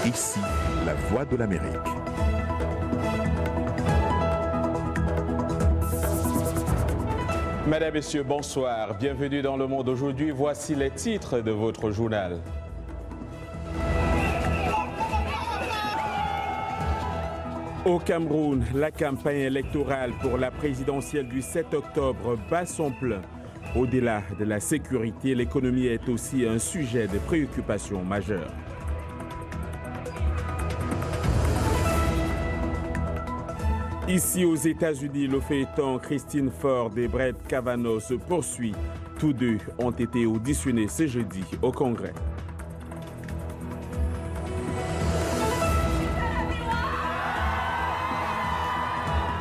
Ici, la voix de l'Amérique. Mesdames, Messieurs, bonsoir. Bienvenue dans Le Monde aujourd'hui. Voici les titres de votre journal. Au Cameroun, la campagne électorale pour la présidentielle du 7 octobre bat son plein. Au-delà de la sécurité, l'économie est aussi un sujet de préoccupation majeure. Ici aux États-Unis, le feuilleton Christine Ford et Brett Kavanaugh se poursuit. Tous deux ont été auditionnés ce jeudi au Congrès.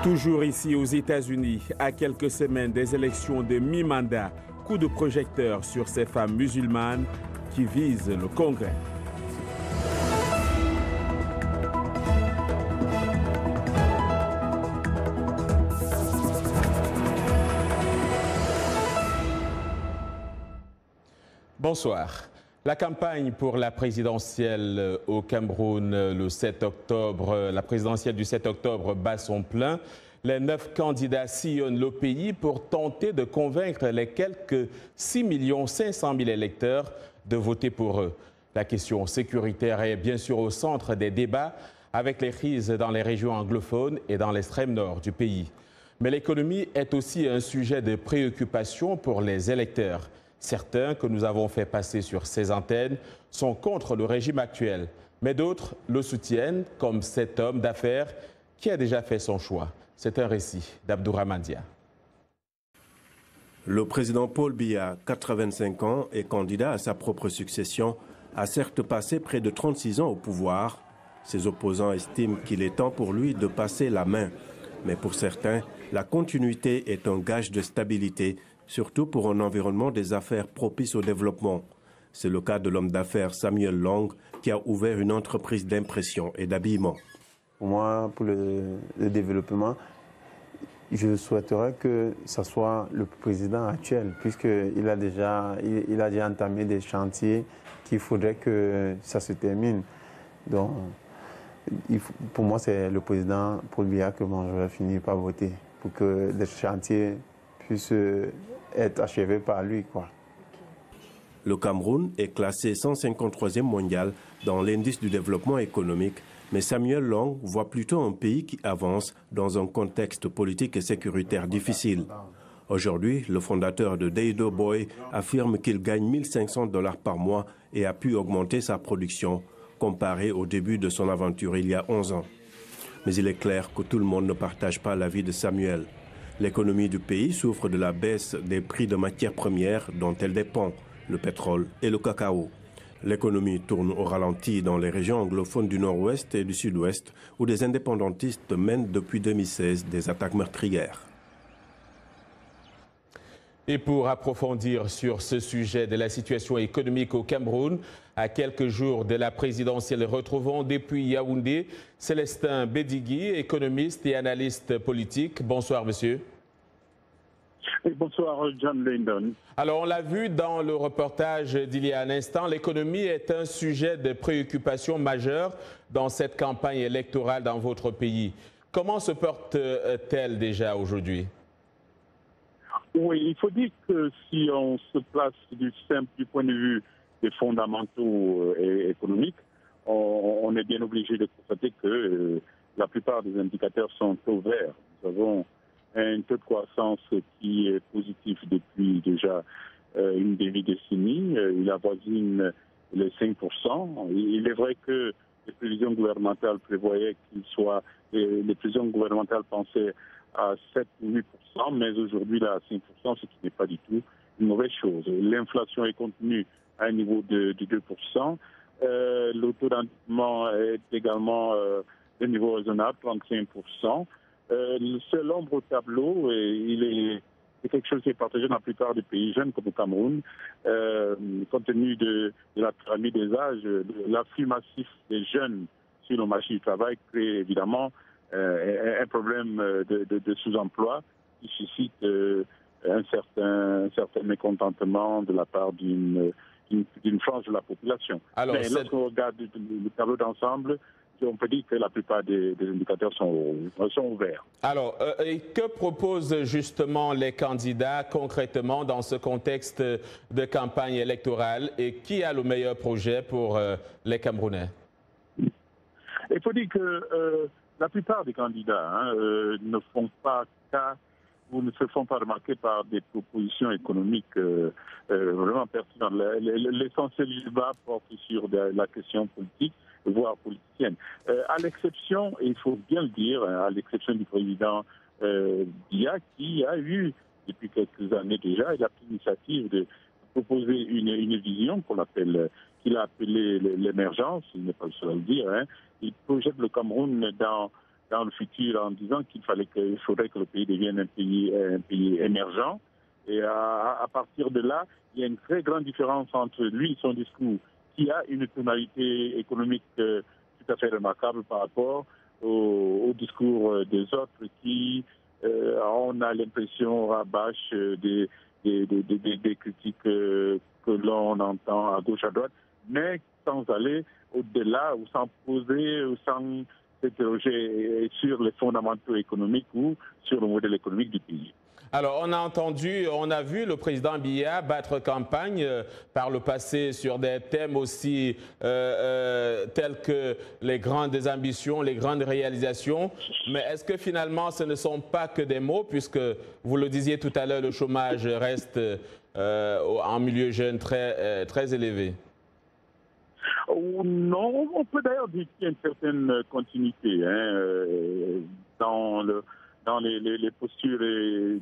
Toujours ici aux États-Unis, à quelques semaines des élections de mi-mandat, coup de projecteur sur ces femmes musulmanes qui visent le Congrès. Bonsoir. La campagne pour la présidentielle au Cameroun le 7 octobre, la présidentielle du 7 octobre bat son plein. Les 9 candidats sillonnent le pays pour tenter de convaincre les quelques 6 500 000 électeurs de voter pour eux. La question sécuritaire est bien sûr au centre des débats avec les crises dans les régions anglophones et dans l'extrême nord du pays. Mais l'économie est aussi un sujet de préoccupation pour les électeurs. Certains que nous avons fait passer sur ces antennes sont contre le régime actuel, mais d'autres le soutiennent, comme cet homme d'affaires qui a déjà fait son choix. C'est un récit d'Abdourahmane Dia. Le président Paul Biya, 85 ans et candidat à sa propre succession, a certes passé près de 36 ans au pouvoir. Ses opposants estiment qu'il est temps pour lui de passer la main. Mais pour certains, la continuité est un gage de stabilité, surtout pour un environnement des affaires propice au développement. C'est le cas de l'homme d'affaires Samuel Long, qui a ouvert une entreprise d'impression et d'habillement. Pour moi, pour le développement, je souhaiterais que ce soit le président actuel, puisqu'il a déjà entamé des chantiers qu'il faudrait que ça se termine. Donc, pour moi, c'est le président Paul Biya que je vais finir par voter, pour que les chantiers puissent être achevés par lui, quoi. Le Cameroun est classé 153e mondial dans l'indice du développement économique, mais Samuel Long voit plutôt un pays qui avance dans un contexte politique et sécuritaire difficile. Aujourd'hui, le fondateur de Deido Boy affirme qu'il gagne 1 500 $ par mois et a pu augmenter sa production comparé au début de son aventure il y a 11 ans. Mais il est clair que tout le monde ne partage pas l'avis de Samuel. L'économie du pays souffre de la baisse des prix de matières premières dont elle dépend, le pétrole et le cacao. L'économie tourne au ralenti dans les régions anglophones du nord-ouest et du sud-ouest où des indépendantistes mènent depuis 2016 des attaques meurtrières. Et pour approfondir sur ce sujet de la situation économique au Cameroun, à quelques jours de la présidentielle, retrouvons depuis Yaoundé Célestin Bédigui, économiste et analyste politique. Bonsoir, monsieur. Bonsoir, John London. Alors, on l'a vu dans le reportage d'il y a un instant, l'économie est un sujet de préoccupation majeure dans cette campagne électorale dans votre pays. Comment se porte-t-elle déjà aujourd'hui? Oui, il faut dire que si on se place du point de vue des fondamentaux économiques, on est bien obligé de constater que la plupart des indicateurs sont au vert. Nous avons un taux de croissance qui est positif depuis déjà une demi-décennie. Il avoisine les 5%. Il est vrai que les prévisions gouvernementales prévoyaient les prévisions gouvernementales pensaient à 7 ou 8%, mais aujourd'hui, là, à 5%, ce qui n'est pas du tout une mauvaise chose. L'inflation est contenue à un niveau de 2%. Le taux d'endettement est également de niveau raisonnable, 35%. Le seul ombre au tableau, c'est quelque chose qui est partagé dans la plupart des pays jeunes comme au Cameroun, compte tenu de la pyramide des âges, de l'afflux massif des jeunes sur le marché du travail crée évidemment un problème de sous-emploi qui suscite un certain mécontentement de la part d'une d'une frange de la population. Alors, mais lorsqu'on regarde le tableau d'ensemble, on peut dire que la plupart des indicateurs sont ouverts. Alors, et que proposent justement les candidats concrètement dans ce contexte de campagne électorale et qui a le meilleur projet pour les Camerounais? Il faut dire que la plupart des candidats ne font pas cas ou ne se font pas remarquer par des propositions économiques vraiment pertinentes. L'essentiel du débat porte sur la question politique, voire politicienne. À l'exception, et il faut bien le dire, à l'exception du président Biya, qui a eu, depuis quelques années déjà, il a pris l'initiative de proposer une vision qu'il a appelée l'émergence, il n'est pas le seul à le dire. Il projette le Cameroun dans le futur en disant qu'il faudrait que le pays devienne un pays émergent. Et à partir de là, il y a une très grande différence entre lui et son discours, qui a une tonalité économique tout à fait remarquable par rapport au discours des autres qui, on a l'impression, rabâchent des critiques que l'on entend à gauche, à droite, mais sans aller au-delà ou sans poser ou sans s'interroger sur les fondamentaux économiques ou sur le modèle économique du pays. Alors, on a vu le président Biya battre campagne par le passé sur des thèmes aussi tels que les grandes ambitions, les grandes réalisations. Mais est-ce que finalement, ce ne sont pas que des mots, puisque vous le disiez tout à l'heure, le chômage reste en milieu jeune très élevé? Non, on peut d'ailleurs dire qu'il y a une certaine continuité dans les postures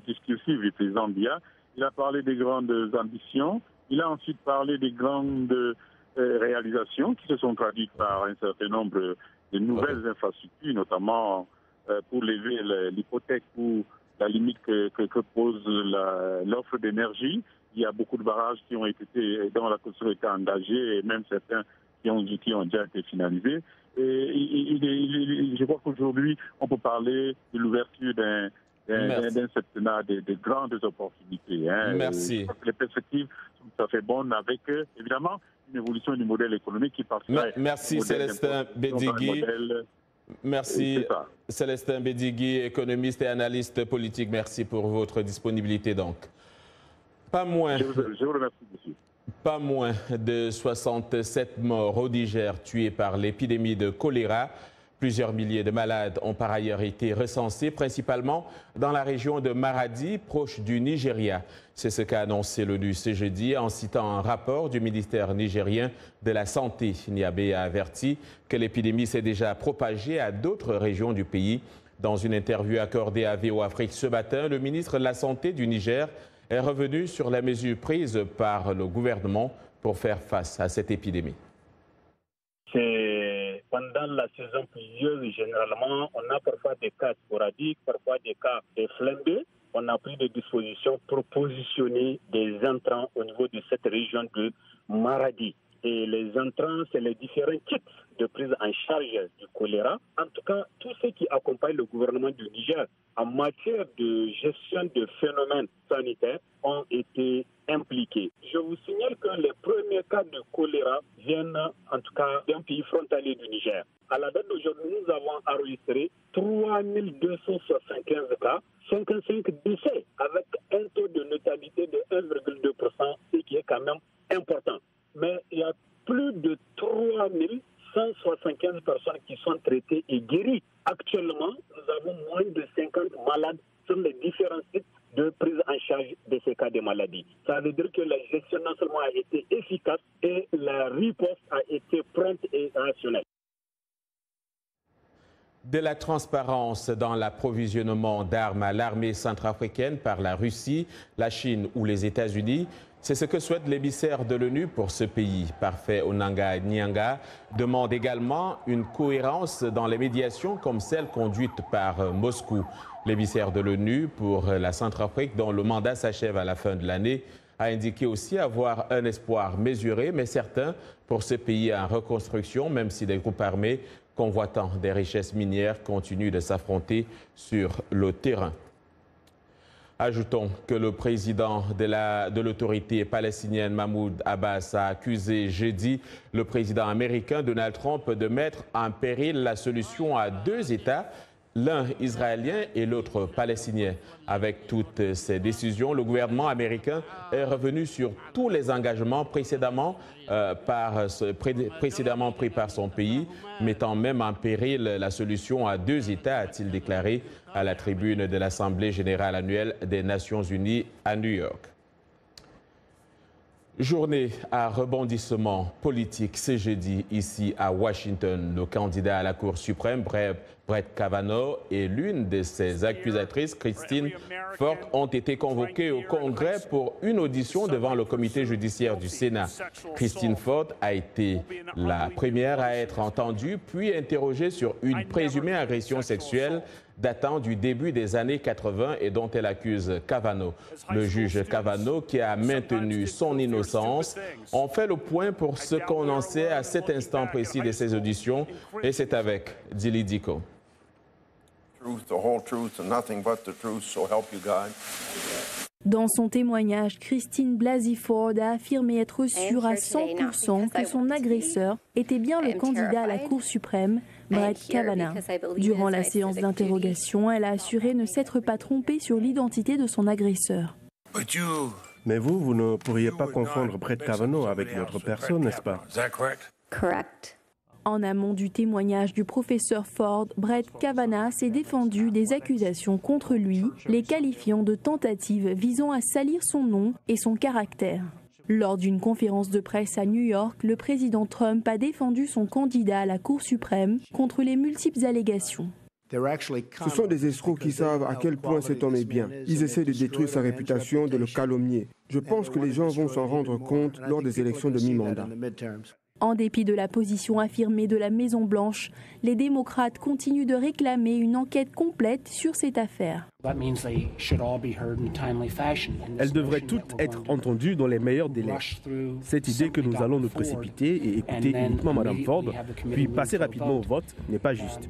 discursives du président Biya. Il a parlé des grandes ambitions, il a ensuite parlé des grandes réalisations qui se sont traduites par un certain nombre de nouvelles infrastructures, notamment pour lever l'hypothèque ou la limite que pose l'offre d'énergie. Il y a beaucoup de barrages qui ont été, dont la construction a été engagée, et même certains qui ont déjà été finalisés. Et je crois qu'aujourd'hui, on peut parler de l'ouverture d'un septennat de grandes opportunités. Merci. Je crois que les perspectives sont tout à fait bonnes avec, évidemment, une évolution du modèle économique qui passerait. Merci Célestin Bédigui. Merci Célestin Bédigui, économiste et analyste politique. Merci pour votre disponibilité donc. Pas moins. Je vous remercie, monsieur. Pas moins de 67 morts au Niger tués par l'épidémie de choléra. Plusieurs milliers de malades ont par ailleurs été recensés, principalement dans la région de Maradi, proche du Nigeria. C'est ce qu'a annoncé l'ONU ce jeudi en citant un rapport du ministère nigérien de la Santé. Niabé a averti que l'épidémie s'est déjà propagée à d'autres régions du pays. Dans une interview accordée à VO Afrique ce matin, le ministre de la Santé du Niger est revenu sur les mesures prises par le gouvernement pour faire face à cette épidémie. Pendant la saison pluvieuse, généralement, on a parfois des cas sporadiques, parfois des cas de flambés. On a pris des dispositions pour positionner des intrants au niveau de cette région de Maradi. Et les intrants, c'est les différents kits de prise en charge du choléra. En tout cas, tous ceux qui accompagnent le gouvernement du Niger en matière de gestion de phénomènes sanitaires ont été impliqués. Je vous signale que les premiers cas de choléra viennent en tout cas d'un pays frontalier du Niger. À la date d'aujourd'hui, nous avons enregistré 3275 cas, 55 décès avec un taux de létalité de 1,2%, ce qui est quand même important. Mais il y a plus de 3175 personnes qui sont traitées et guéries. Actuellement, nous avons moins de 50 malades sur les différents sites de prise en charge de ces cas de maladie. Ça veut dire que la gestion non seulement a été efficace et la riposte a été prompte et rationnelle. De la transparence dans l'approvisionnement d'armes à l'armée centrafricaine par la Russie, la Chine ou les États-Unis, c'est ce que souhaite l'émissaire de l'ONU pour ce pays. Parfait Onanga Nyanga demande également une cohérence dans les médiations comme celle conduite par Moscou. L'émissaire de l'ONU pour la Centrafrique, dont le mandat s'achève à la fin de l'année, a indiqué aussi avoir un espoir mesuré, mais certain, pour ce pays en reconstruction, même si des groupes armés convoitant des richesses minières continuent de s'affronter sur le terrain. Ajoutons que le président de l'autorité palestinienne Mahmoud Abbas a accusé jeudi le président américain Donald Trump de mettre en péril la solution à 2 États, l'un israélien et l'autre palestinien. Avec toutes ces décisions, le gouvernement américain est revenu sur tous les engagements précédemment pris par son pays, mettant même en péril la solution à 2 États, a-t-il déclaré à la tribune de l'Assemblée générale annuelle des Nations unies à New York. Journée à rebondissement politique ce jeudi ici à Washington. Le candidat à la Cour suprême, Brett Kavanaugh, et l'une de ses accusatrices, Christine Ford, ont été convoqués au Congrès pour une audition devant le comité judiciaire du Sénat. Christine Ford a été la première à être entendue, puis interrogée sur une présumée agression sexuelle datant du début des années 80 et dont elle accuse Kavanaugh. Le juge Kavanaugh, qui a maintenu son innocence, on fait le point pour ce qu'on en sait à cet instant précis de ces auditions, et c'est avec Dili Diko. Dans son témoignage, Christine Blasey Ford a affirmé être sûre à 100% que son agresseur était bien le candidat à la Cour suprême, Brett Kavanaugh. Durant la séance d'interrogation, elle a assuré ne s'être pas trompée sur l'identité de son agresseur. Mais vous ne pourriez pas confondre Brett Kavanaugh avec notre personne, n'est-ce pas? Correct. En amont du témoignage du professeur Ford, Brett Kavanaugh s'est défendu des accusations contre lui, les qualifiant de tentatives visant à salir son nom et son caractère. Lors d'une conférence de presse à New York, le président Trump a défendu son candidat à la Cour suprême contre les multiples allégations. Ce sont des escrocs qui savent à quel point cet homme est bien. Ils essaient de détruire sa réputation, de le calomnier. Je pense que les gens vont s'en rendre compte lors des élections de mi-mandat. En dépit de la position affirmée de la Maison-Blanche, les démocrates continuent de réclamer une enquête complète sur cette affaire. Elles devraient toutes être entendues dans les meilleurs délais. Cette idée que nous allons nous précipiter et écouter uniquement Mme Ford, puis passer rapidement au vote, n'est pas juste.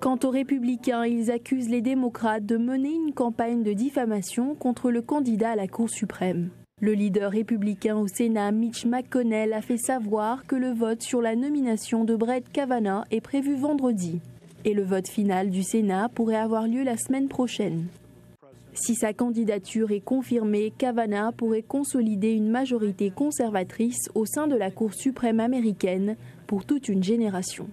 Quant aux républicains, ils accusent les démocrates de mener une campagne de diffamation contre le candidat à la Cour suprême. Le leader républicain au Sénat, Mitch McConnell, a fait savoir que le vote sur la nomination de Brett Kavanaugh est prévu vendredi. Et le vote final du Sénat pourrait avoir lieu la semaine prochaine. Si sa candidature est confirmée, Kavanaugh pourrait consolider une majorité conservatrice au sein de la Cour suprême américaine pour toute une génération.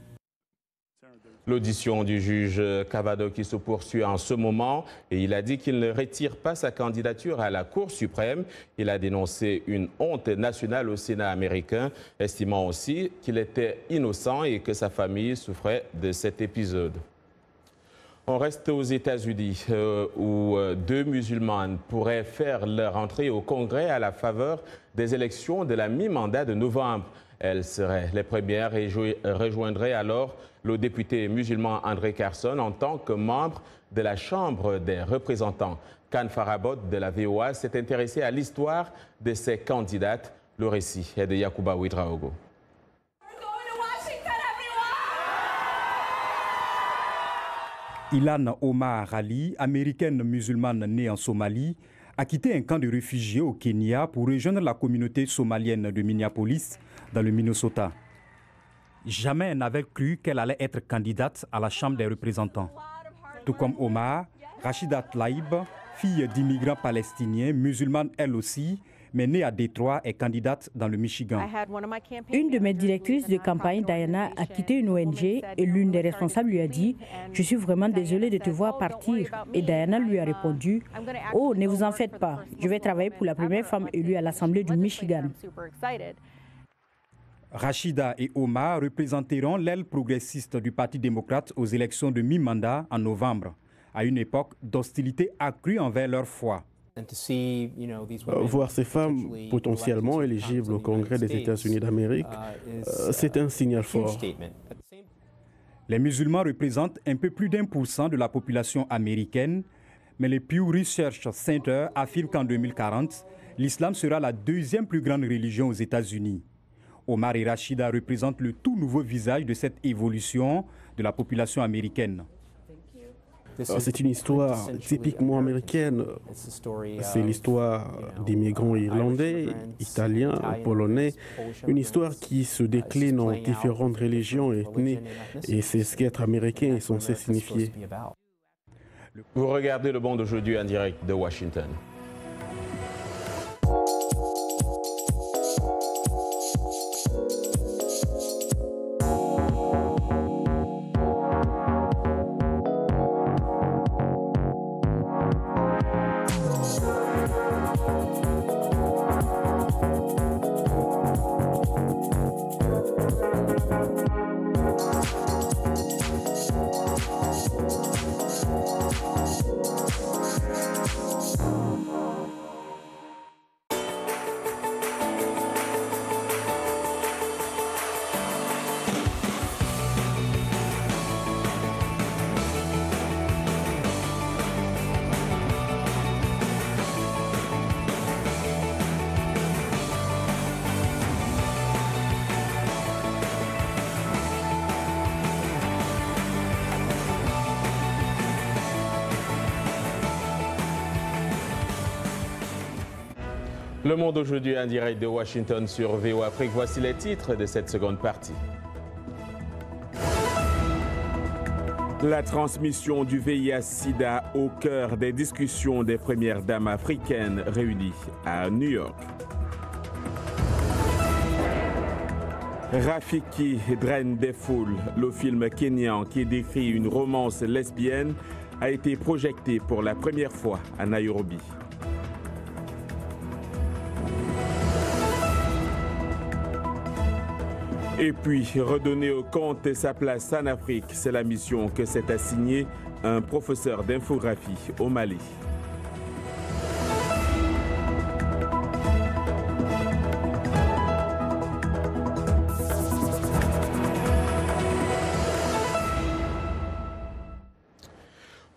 L'audition du juge Kavanaugh qui se poursuit en ce moment et il a dit qu'il ne retire pas sa candidature à la Cour suprême. Il a dénoncé une honte nationale au Sénat américain, estimant aussi qu'il était innocent et que sa famille souffrait de cet épisode. On reste aux États-Unis où 2 musulmanes pourraient faire leur entrée au Congrès à la faveur des élections de la mi-mandat de novembre. Elles seraient les premières et rejoindraient alors le député musulman André Carson en tant que membre de la Chambre des représentants. Khan Farabot de la VOA s'est intéressé à l'histoire de ces candidates. Le récit est de Yacouba Ouidraogo. Ilan Omar Ali, américaine musulmane née en Somalie, a quitté un camp de réfugiés au Kenya pour rejoindre la communauté somalienne de Minneapolis, dans le Minnesota. Jamais elle n'avait cru qu'elle allait être candidate à la Chambre des représentants. Tout comme Omar, Rachida Tlaib, fille d'immigrants palestiniens, musulmane elle aussi, mais née à Détroit, est candidate dans le Michigan. Une de mes directrices de campagne, Diana, a quitté une ONG et l'une des responsables lui a dit « Je suis vraiment désolée de te voir partir ». Et Diana lui a répondu « Oh, ne vous en faites pas, je vais travailler pour la première femme élue à l'Assemblée du Michigan ». Rachida et Omar représenteront l'aile progressiste du Parti démocrate aux élections de mi-mandat en novembre, à une époque d'hostilité accrue envers leur foi. Voir ces femmes potentiellement éligibles au Congrès des États-Unis d'Amérique, c'est un signal fort. Les musulmans représentent un peu plus d'1% de la population américaine, mais le Pew Research Center affirme qu'en 2040, l'islam sera la 2e plus grande religion aux États-Unis. Omar et Rachida représentent le tout nouveau visage de cette évolution de la population américaine. C'est une histoire typiquement américaine. C'est l'histoire des migrants irlandais, italiens, polonais, une histoire qui se décline en différentes religions et ethnies, et c'est ce qu'être américain est censé signifier. Vous regardez Le Monde aujourd'hui en direct de Washington. Le Monde aujourd'hui en direct de Washington sur VOA Afrique. Voici les titres de cette seconde partie. La transmission du VIH-Sida au cœur des discussions des premières dames africaines réunies à New York. Rafiki draine des foules. Le film kényan qui décrit une romance lesbienne a été projeté pour la première fois à Nairobi. Et puis, redonner au conte sa place en Afrique, c'est la mission que s'est assignée un professeur d'infographie au Mali.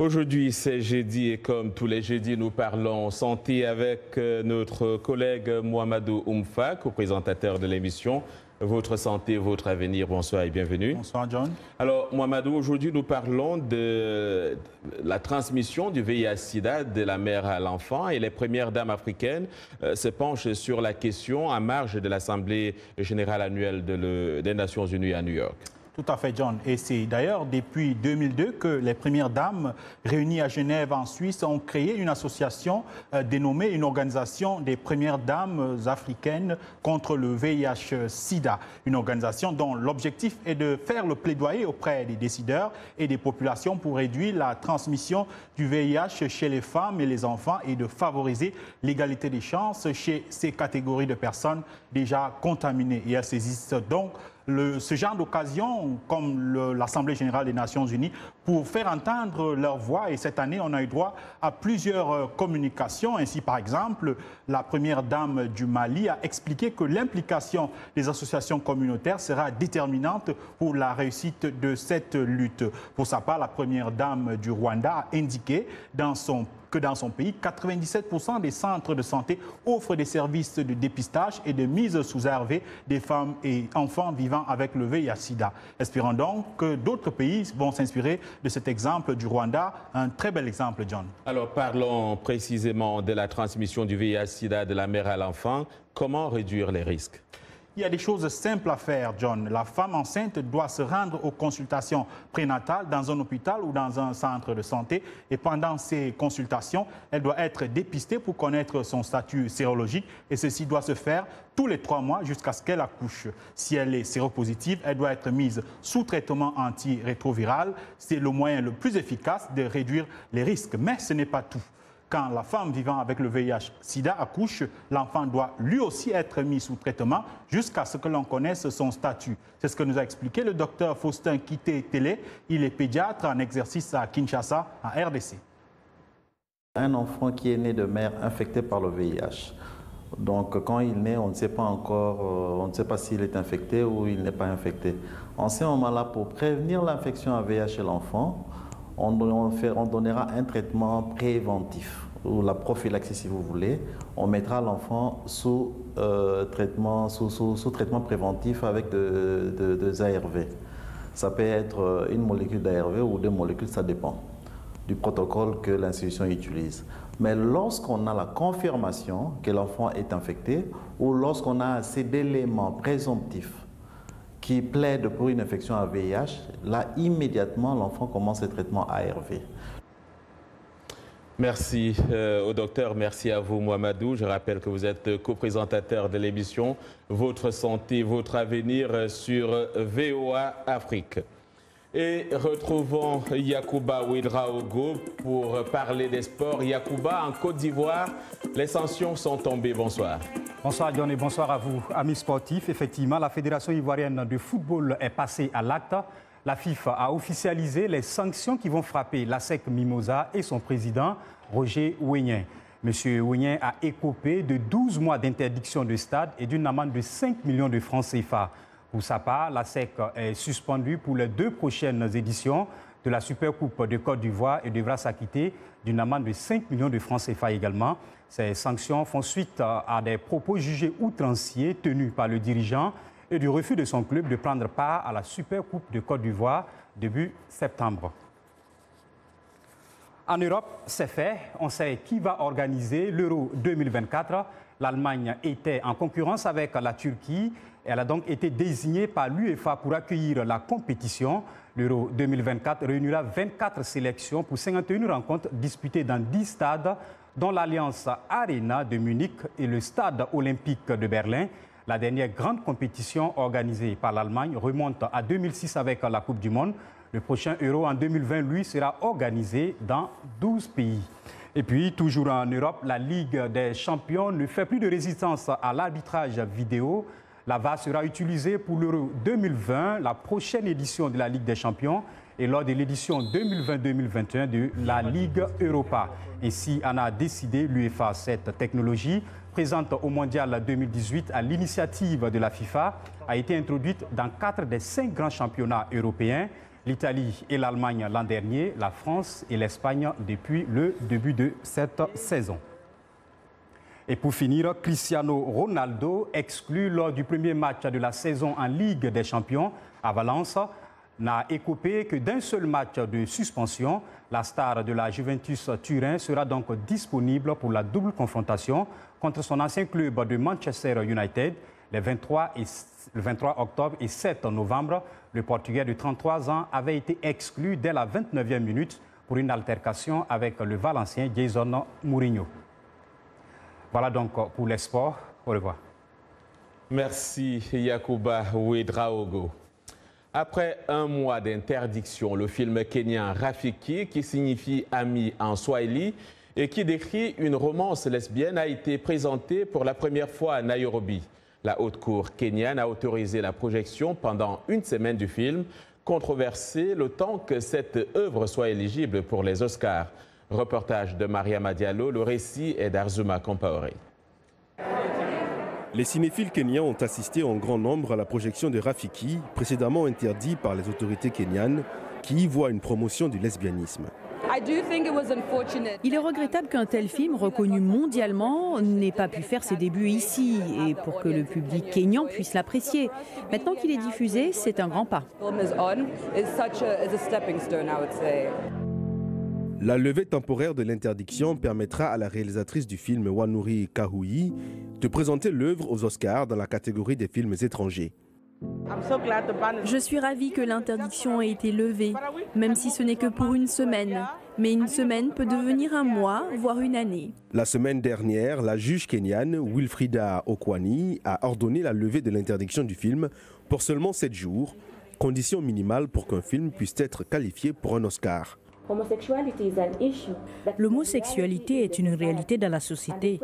Aujourd'hui, c'est jeudi et comme tous les jeudis, nous parlons santé avec notre collègue Mouamadou Oumfa, co-présentateur de l'émission Votre santé, votre avenir. Bonsoir et bienvenue. Bonsoir John. Alors Mouamadou, aujourd'hui nous parlons de la transmission du VIH-Sida de la mère à l'enfant et les premières dames africaines se penchent sur la question en marge de l'Assemblée générale annuelle des Nations Unies à New York. Tout à fait, John. Et c'est d'ailleurs depuis 2002 que les premières dames réunies à Genève en Suisse ont créé une association dénommée une organisation des premières dames africaines contre le VIH-Sida. Une organisation dont l'objectif est de faire le plaidoyer auprès des décideurs et des populations pour réduire la transmission du VIH chez les femmes et les enfants et de favoriser l'égalité des chances chez ces catégories de personnes déjà contaminées. Et elles saisissent donc ce genre d'occasion, comme l'Assemblée générale des Nations Unies, pour faire entendre leur voix. Et cette année, on a eu droit à plusieurs communications. Ainsi, par exemple, la première dame du Mali a expliqué que l'implication des associations communautaires sera déterminante pour la réussite de cette lutte. Pour sa part, la première dame du Rwanda a indiqué que dans son pays, 97% des centres de santé offrent des services de dépistage et de mise sous ARV des femmes et enfants vivant avec le VIH-Sida. Espérons donc que d'autres pays vont s'inspirer de cet exemple du Rwanda, un très bel exemple, John. Alors parlons précisément de la transmission du VIH-Sida de la mère à l'enfant. Comment réduire les risques ? Il y a des choses simples à faire, John. La femme enceinte doit se rendre aux consultations prénatales dans un hôpital ou dans un centre de santé. Et pendant ces consultations, elle doit être dépistée pour connaître son statut sérologique. Et ceci doit se faire tous les 3 mois jusqu'à ce qu'elle accouche. Si elle est séropositive, elle doit être mise sous traitement antirétroviral. C'est le moyen le plus efficace de réduire les risques. Mais ce n'est pas tout. Quand la femme vivant avec le VIH-Sida accouche, l'enfant doit lui aussi être mis sous traitement jusqu'à ce que l'on connaisse son statut. C'est ce que nous a expliqué le docteur Faustin Kité-Télé. Il est pédiatre en exercice à Kinshasa, en RDC. Un enfant qui est né de mère infectée par le VIH. Donc quand il naît, on ne sait pas encore, on ne sait pas s'il est infecté ou il n'est pas infecté. En ce moment-là, pour prévenir l'infection à VIH chez l'enfant, on donnera un traitement préventif, ou la prophylaxie si vous voulez. On mettra l'enfant sous traitement préventif avec des ARV. Ça peut être une molécule d'ARV ou 2 molécules, ça dépend. du protocole que l'institution utilise. Mais lorsqu'on a la confirmation que l'enfant est infecté ou lorsqu'on a assez d'éléments présomptifs qui plaident pour une infection à VIH, là, immédiatement, l'enfant commence le traitement ARV. Merci au docteur, merci à vous Mohamedou. Je rappelle que vous êtes co-présentateur de l'émission Votre santé, votre avenir sur VOA Afrique. Et retrouvons Yacouba Ouedraogo pour parler des sports. Yacouba, en Côte d'Ivoire, les sanctions sont tombées. Bonsoir. Bonsoir John et bonsoir à vous, amis sportifs. Effectivement, la Fédération ivoirienne de football est passée à l'acte. La FIFA a officialisé les sanctions qui vont frapper l'ASEC Mimosa et son président, Roger Ouénien. Monsieur Ouénien a écopé de 12 mois d'interdiction de stade et d'une amende de 5 millions de francs CFA. Pour sa part, l'ASEC est suspendue pour les 2 prochaines éditions de la Supercoupe de Côte d'Ivoire et devra s'acquitter d'une amende de 5 millions de francs CFA également. Ces sanctions font suite à des propos jugés outranciers tenus par le dirigeant et du refus de son club de prendre part à la Supercoupe de Côte d'Ivoire début septembre. En Europe, c'est fait. On sait qui va organiser l'Euro 2024. L'Allemagne était en concurrence avec la Turquie. Elle a donc été désignée par l'UEFA pour accueillir la compétition. L'Euro 2024 réunira 24 sélections pour 51 rencontres disputées dans 10 stades, dont l'Alliance Arena de Munich et le Stade olympique de Berlin. La dernière grande compétition organisée par l'Allemagne remonte à 2006 avec la Coupe du Monde. Le prochain Euro en 2020, lui, sera organisé dans 12 pays. Et puis, toujours en Europe, la Ligue des champions ne fait plus de résistance à l'arbitrage vidéo. La VAR sera utilisée pour l'Euro 2020, la prochaine édition de la Ligue des champions, et lors de l'édition 2020-2021 de la Ligue Europa. Ainsi en a décidé l'UEFA. Cette technologie, présente au Mondial 2018 à l'initiative de la FIFA, a été introduite dans 4 des 5 grands championnats européens. L'Italie et l'Allemagne l'an dernier, la France et l'Espagne depuis le début de cette saison. Et pour finir, Cristiano Ronaldo, exclu lors du premier match de la saison en Ligue des Champions à Valence, n'a écopé que d'un seul match de suspension. La star de la Juventus Turin sera donc disponible pour la double confrontation contre son ancien club de Manchester United le 23 octobre et 7 novembre. Le Portugais de 33 ans avait été exclu dès la 29e minute pour une altercation avec le Valencien Jason Mourinho. Voilà donc pour les sports. Au revoir. Merci Yacouba Ouedraogo. Après un mois d'interdiction, le film kenyan Rafiki, qui signifie ami en swahili et qui décrit une romance lesbienne, a été présenté pour la première fois à Nairobi. La haute cour kenyane a autorisé la projection pendant une semaine du film, controversé le temps que cette œuvre soit éligible pour les Oscars. Reportage de Mariama Diallo, le récit est d'Arzuma Compaoré. Les cinéphiles kenyans ont assisté en grand nombre à la projection de Rafiki, précédemment interdit par les autorités kenyanes, qui y voient une promotion du lesbianisme. Il est regrettable qu'un tel film reconnu mondialement n'ait pas pu faire ses débuts ici et pour que le public kényan puisse l'apprécier. Maintenant qu'il est diffusé, c'est un grand pas. La levée temporaire de l'interdiction permettra à la réalisatrice du film Wanuri Kahui de présenter l'œuvre aux Oscars dans la catégorie des films étrangers. Je suis ravie que l'interdiction ait été levée, même si ce n'est que pour une semaine. Mais une semaine peut devenir un mois, voire une année. La semaine dernière, la juge kenyane Wilfrida Okwani a ordonné la levée de l'interdiction du film pour seulement 7 jours, condition minimale pour qu'un film puisse être qualifié pour un Oscar. L'homosexualité est une réalité dans la société.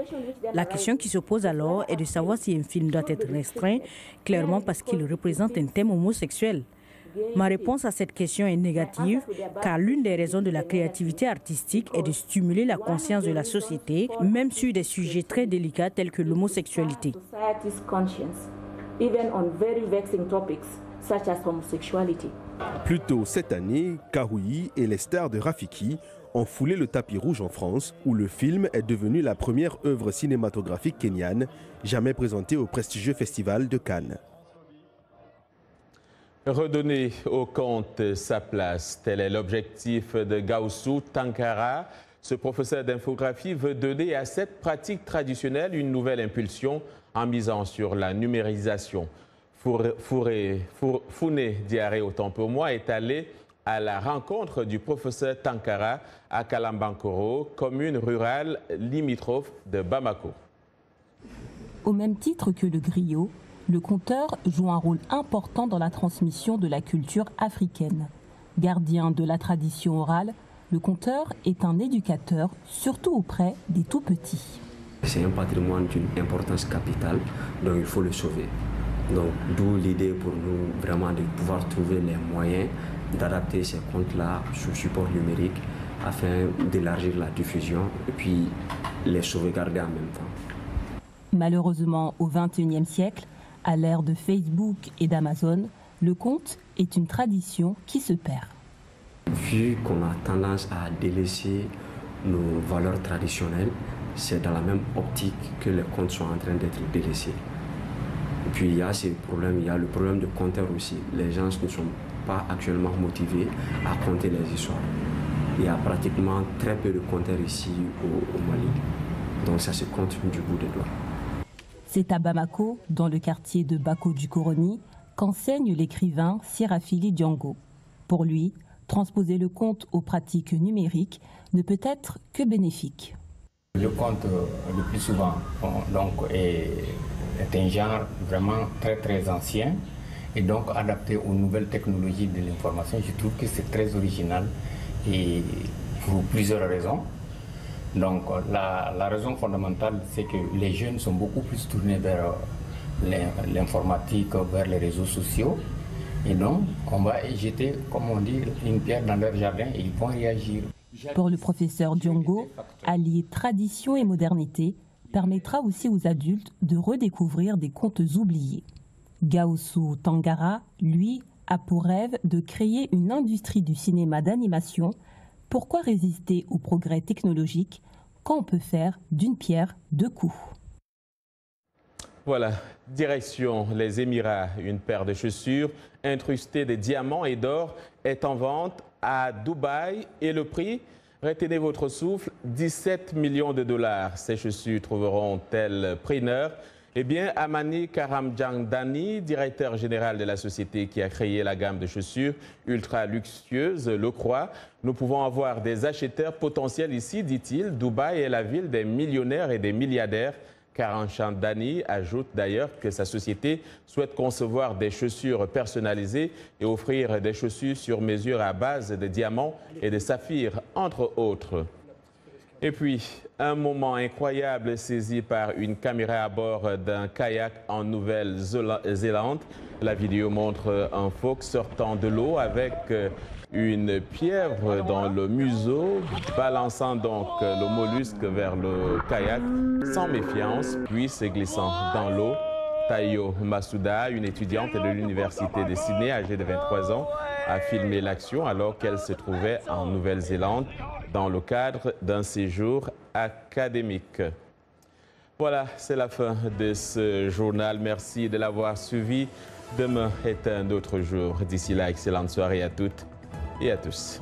La question qui se pose alors est de savoir si un film doit être restreint, clairement parce qu'il représente un thème homosexuel. Ma réponse à cette question est négative, car l'une des raisons de la créativité artistique est de stimuler la conscience de la société, même sur des sujets très délicats tels que l'homosexualité. Plus tôt cette année, Kahui et les stars de Rafiki ont foulé le tapis rouge en France, où le film est devenu la première œuvre cinématographique kenyane jamais présentée au prestigieux festival de Cannes. Redonner au conte sa place, tel est l'objectif de Gaoussou Tankara. Ce professeur d'infographie veut donner à cette pratique traditionnelle une nouvelle impulsion en misant sur la numérisation. Founé Diaré, autant pour moi, est allé à la rencontre du professeur Tankara à Kalambankoro, commune rurale limitrophe de Bamako. Au même titre que le griot, le conteur joue un rôle important dans la transmission de la culture africaine. Gardien de la tradition orale, le conteur est un éducateur, surtout auprès des tout-petits. C'est un patrimoine d'une importance capitale, donc il faut le sauver. Donc d'où l'idée pour nous vraiment de pouvoir trouver les moyens d'adapter ces contes-là sous support numérique afin d'élargir la diffusion et puis les sauvegarder en même temps. Malheureusement, au XXIe siècle, à l'ère de Facebook et d'Amazon, le conte est une tradition qui se perd. Vu qu'on a tendance à délaisser nos valeurs traditionnelles, c'est dans la même optique que les contes sont en train d'être délaissés. Et puis il y a ces problèmes, il y a le problème de conteur aussi. Les gens ne sont pas actuellement motivés à conter les histoires. Il y a pratiquement très peu de conteurs ici au Mali. Donc ça se compte du bout des doigts. C'est à Bamako, dans le quartier de Bako du Koroni, qu'enseigne l'écrivain Sirafili Diongo. Pour lui, transposer le conte aux pratiques numériques ne peut être que bénéfique. Le conte, le plus souvent, est un genre vraiment très ancien et donc adapté aux nouvelles technologies de l'information. Je trouve que c'est très original et pour plusieurs raisons. Donc la raison fondamentale, c'est que les jeunes sont beaucoup plus tournés vers l'informatique, vers les réseaux sociaux. Et donc, on va jeter, comme on dit, une pierre dans leur jardin et ils vont réagir. Pour le professeur Diongo, allier tradition et modernité permettra aussi aux adultes de redécouvrir des contes oubliés. Gaoussou Tangara, lui, a pour rêve de créer une industrie du cinéma d'animation. Pourquoi résister au progrès technologique quand on peut faire d'une pierre deux coups? Voilà, direction les Émirats. Une paire de chaussures incrustées de diamants et d'or est en vente à Dubaï et le prix, retenez votre souffle, 17 millions de dollars. Ces chaussures trouveront-elles preneur? Eh bien, Amani Karamjandani, directeur général de la société qui a créé la gamme de chaussures ultra luxueuses, le croit. Nous pouvons avoir des acheteurs potentiels ici, dit-il. Dubaï est la ville des millionnaires et des milliardaires. Karamjandani ajoute d'ailleurs que sa société souhaite concevoir des chaussures personnalisées et offrir des chaussures sur mesure à base de diamants et de saphirs, entre autres. Et puis, un moment incroyable saisi par une caméra à bord d'un kayak en Nouvelle-Zélande. La vidéo montre un phoque sortant de l'eau avec une pieuvre dans le museau, balançant donc le mollusque vers le kayak sans méfiance, puis se glissant dans l'eau. Tayo Masuda, une étudiante de l'université de Sydney, âgée de 23 ans, a filmé l'action alors qu'elle se trouvait en Nouvelle-Zélande dans le cadre d'un séjour académique. Voilà, c'est la fin de ce journal. Merci de l'avoir suivi. Demain est un autre jour. D'ici là, excellente soirée à toutes et à tous.